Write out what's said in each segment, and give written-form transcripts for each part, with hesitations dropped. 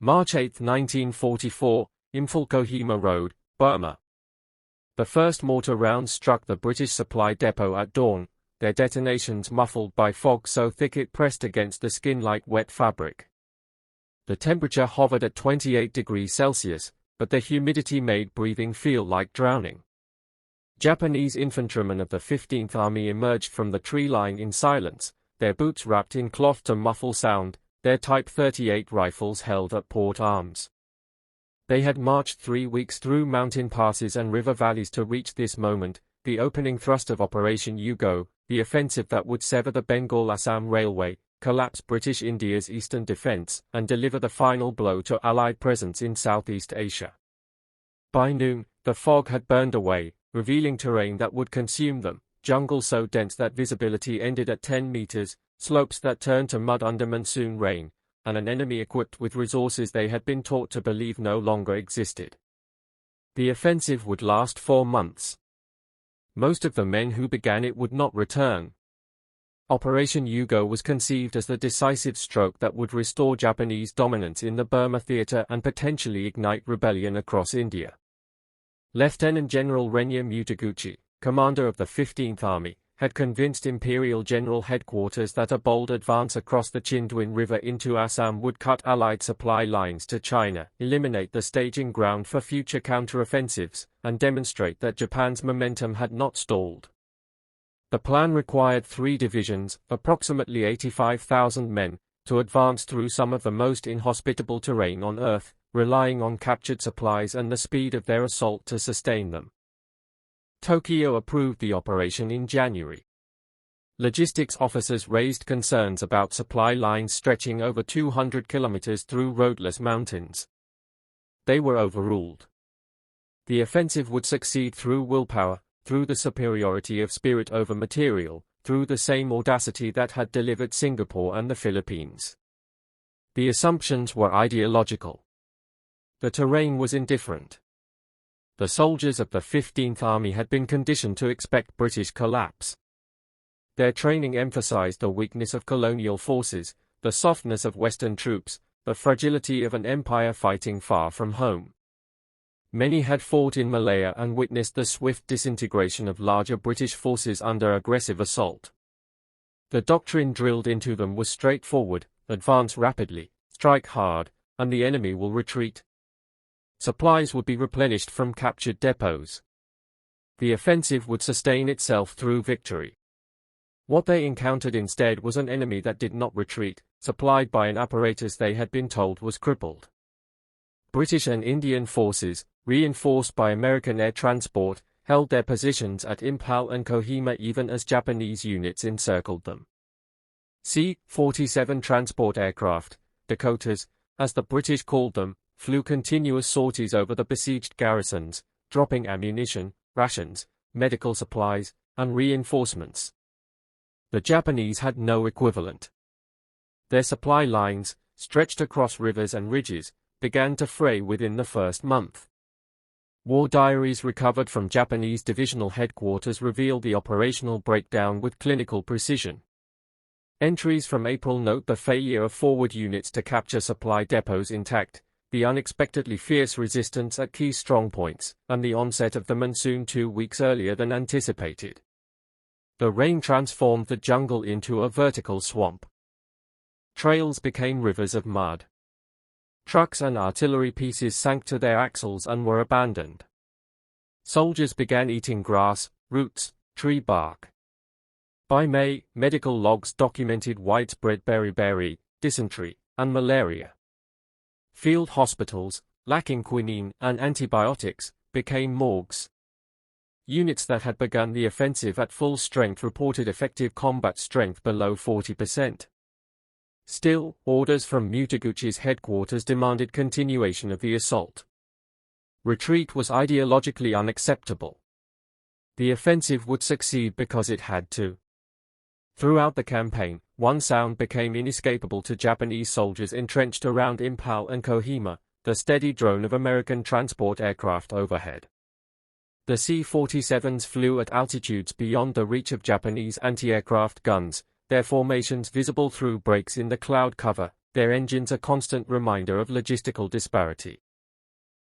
March 8, 1944, Imphal Kohima Road, Burma. The first mortar rounds struck the British supply depot at dawn, their detonations muffled by fog so thick it pressed against the skin like wet fabric. The temperature hovered at 28 degrees Celsius, but the humidity made breathing feel like drowning. Japanese infantrymen of the 15th Army emerged from the tree line in silence, their boots wrapped in cloth to muffle sound, their Type 38 rifles held at port arms. They had marched 3 weeks through mountain passes and river valleys to reach this moment, the opening thrust of Operation Yugo, the offensive that would sever the Bengal-Assam Railway, collapse British India's eastern defense, and deliver the final blow to Allied presence in Southeast Asia. By noon, the fog had burned away, revealing terrain that would consume them, jungle so dense that visibility ended at 10 meters, slopes that turned to mud under monsoon rain, and an enemy equipped with resources they had been taught to believe no longer existed. The offensive would last 4 months. Most of the men who began it would not return. Operation Yugo was conceived as the decisive stroke that would restore Japanese dominance in the Burma theater and potentially ignite rebellion across India. Lieutenant General Renya Mutaguchi, commander of the 15th Army, had convinced Imperial General Headquarters that a bold advance across the Chindwin River into Assam would cut Allied supply lines to China, eliminate the staging ground for future counteroffensives, and demonstrate that Japan's momentum had not stalled. The plan required 3 divisions, approximately 85,000 men, to advance through some of the most inhospitable terrain on Earth, relying on captured supplies and the speed of their assault to sustain them. Tokyo approved the operation in January. Logistics officers raised concerns about supply lines stretching over 200 kilometers through roadless mountains. They were overruled. The offensive would succeed through willpower, through the superiority of spirit over material, through the same audacity that had delivered Singapore and the Philippines. The assumptions were ideological. The terrain was indifferent. The soldiers of the 15th Army had been conditioned to expect British collapse. Their training emphasized the weakness of colonial forces, the softness of Western troops, the fragility of an empire fighting far from home. Many had fought in Malaya and witnessed the swift disintegration of larger British forces under aggressive assault. The doctrine drilled into them was straightforward: advance rapidly, strike hard, and the enemy will retreat. Supplies would be replenished from captured depots. The offensive would sustain itself through victory. What they encountered instead was an enemy that did not retreat, supplied by an apparatus they had been told was crippled. British and Indian forces, reinforced by American air transport, held their positions at Imphal and Kohima even as Japanese units encircled them. C-47 transport aircraft, Dakotas, as the British called them, flew continuous sorties over the besieged garrisons, dropping ammunition, rations, medical supplies, and reinforcements. The Japanese had no equivalent. Their supply lines, stretched across rivers and ridges, began to fray within the first month. War diaries recovered from Japanese divisional headquarters revealed the operational breakdown with clinical precision. Entries from April note the failure of forward units to capture supply depots intact, the unexpectedly fierce resistance at key strongpoints, and the onset of the monsoon 2 weeks earlier than anticipated. The rain transformed the jungle into a vertical swamp. Trails became rivers of mud. Trucks and artillery pieces sank to their axles and were abandoned. Soldiers began eating grass, roots, tree bark. By May, medical logs documented widespread beriberi, dysentery, and malaria. Field hospitals, lacking quinine and antibiotics, became morgues. Units that had begun the offensive at full strength reported effective combat strength below 40%. Still, orders from Mutaguchi's headquarters demanded continuation of the assault. Retreat was ideologically unacceptable. The offensive would succeed because it had to. Throughout the campaign, one sound became inescapable to Japanese soldiers entrenched around Imphal and Kohima: the steady drone of American transport aircraft overhead. The C-47s flew at altitudes beyond the reach of Japanese anti-aircraft guns, their formations visible through breaks in the cloud cover, their engines a constant reminder of logistical disparity.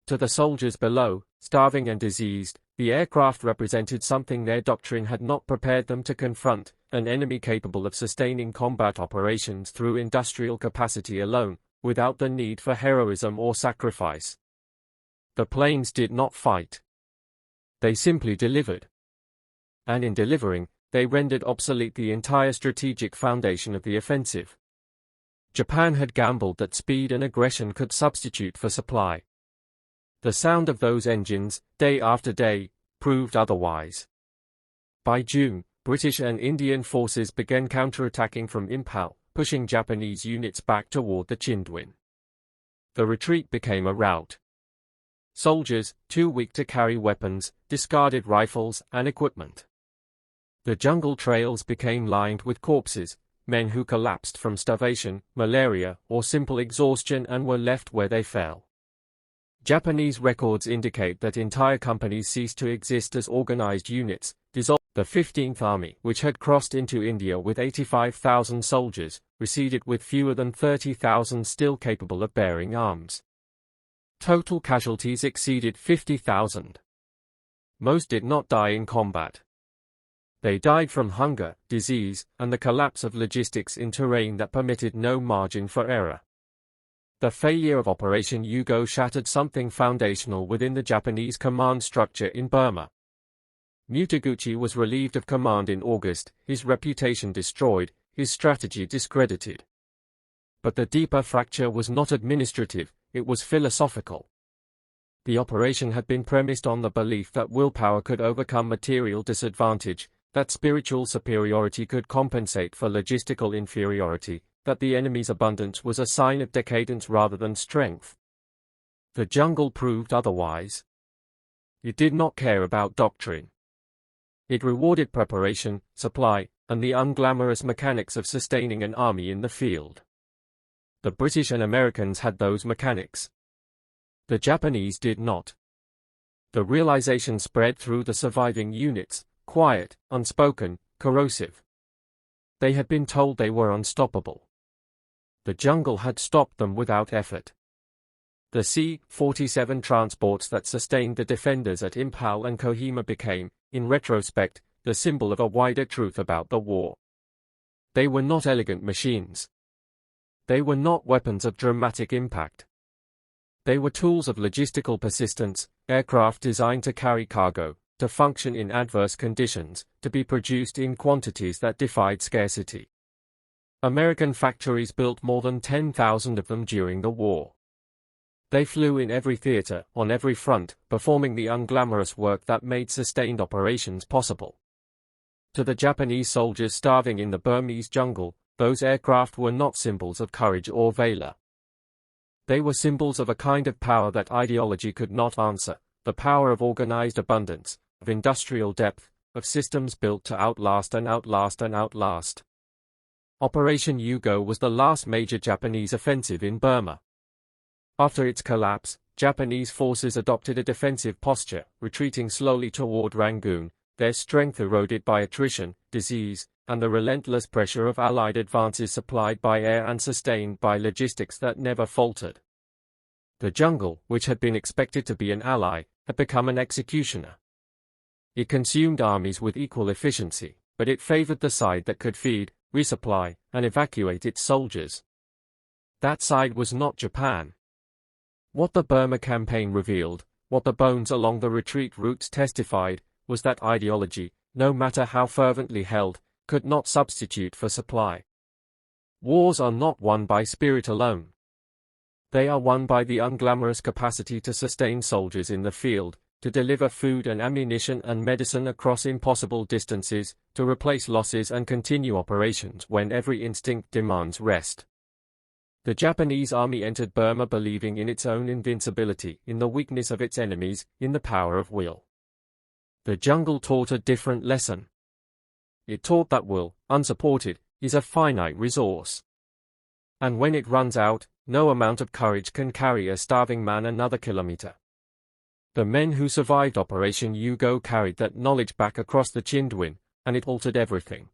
To the soldiers below, starving and diseased, the aircraft represented something their doctrine had not prepared them to confront, an enemy capable of sustaining combat operations through industrial capacity alone, without the need for heroism or sacrifice. The planes did not fight. They simply delivered. And in delivering, they rendered obsolete the entire strategic foundation of the offensive. Japan had gambled that speed and aggression could substitute for supply. The sound of those engines, day after day, proved otherwise. By June, British and Indian forces began counterattacking from Imphal, pushing Japanese units back toward the Chindwin. The retreat became a rout. Soldiers, too weak to carry weapons, discarded rifles and equipment. The jungle trails became lined with corpses, men who collapsed from starvation, malaria, or simple exhaustion and were left where they fell. Japanese records indicate that entire companies ceased to exist as organized units, dissolved. The 15th Army, which had crossed into India with 85,000 soldiers, receded with fewer than 30,000 still capable of bearing arms. Total casualties exceeded 50,000. Most did not die in combat. They died from hunger, disease, and the collapse of logistics in terrain that permitted no margin for error. The failure of Operation Yugo shattered something foundational within the Japanese command structure in Burma. Mutaguchi was relieved of command in August, his reputation destroyed, his strategy discredited. But the deeper fracture was not administrative, it was philosophical. The operation had been premised on the belief that willpower could overcome material disadvantage, that spiritual superiority could compensate for logistical inferiority, that the enemy's abundance was a sign of decadence rather than strength. The jungle proved otherwise. It did not care about doctrine. It rewarded preparation, supply, and the unglamorous mechanics of sustaining an army in the field. The British and Americans had those mechanics. The Japanese did not. The realization spread through the surviving units, quiet, unspoken, corrosive. They had been told they were unstoppable. The jungle had stopped them without effort. The C-47 transports that sustained the defenders at Imphal and Kohima became, in retrospect, the symbol of a wider truth about the war. They were not elegant machines. They were not weapons of dramatic impact. They were tools of logistical persistence, aircraft designed to carry cargo, to function in adverse conditions, to be produced in quantities that defied scarcity. American factories built more than 10,000 of them during the war. They flew in every theater, on every front, performing the unglamorous work that made sustained operations possible. To the Japanese soldiers starving in the Burmese jungle, those aircraft were not symbols of courage or valor. They were symbols of a kind of power that ideology could not answer, the power of organized abundance, of industrial depth, of systems built to outlast and outlast and outlast. Operation Yugo was the last major Japanese offensive in Burma. After its collapse, Japanese forces adopted a defensive posture, retreating slowly toward Rangoon, their strength eroded by attrition, disease, and the relentless pressure of Allied advances supplied by air and sustained by logistics that never faltered. The jungle, which had been expected to be an ally, had become an executioner. It consumed armies with equal efficiency, but it favored the side that could feed, resupply, and evacuate its soldiers. That side was not Japan. What the Burma campaign revealed, what the bones along the retreat routes testified, was that ideology, no matter how fervently held, could not substitute for supply. Wars are not won by spirit alone. They are won by the unglamorous capacity to sustain soldiers in the field, to deliver food and ammunition and medicine across impossible distances, to replace losses and continue operations when every instinct demands rest. The Japanese army entered Burma believing in its own invincibility, in the weakness of its enemies, in the power of will. The jungle taught a different lesson. It taught that will, unsupported, is a finite resource. And when it runs out, no amount of courage can carry a starving man another kilometer. The men who survived Operation Yugo carried that knowledge back across the Chindwin, and it altered everything.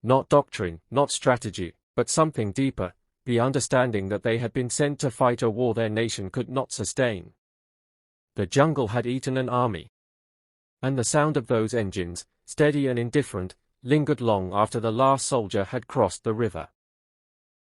Not doctrine, not strategy, but something deeper, the understanding that they had been sent to fight a war their nation could not sustain. The jungle had eaten an army. And the sound of those engines, steady and indifferent, lingered long after the last soldier had crossed the river.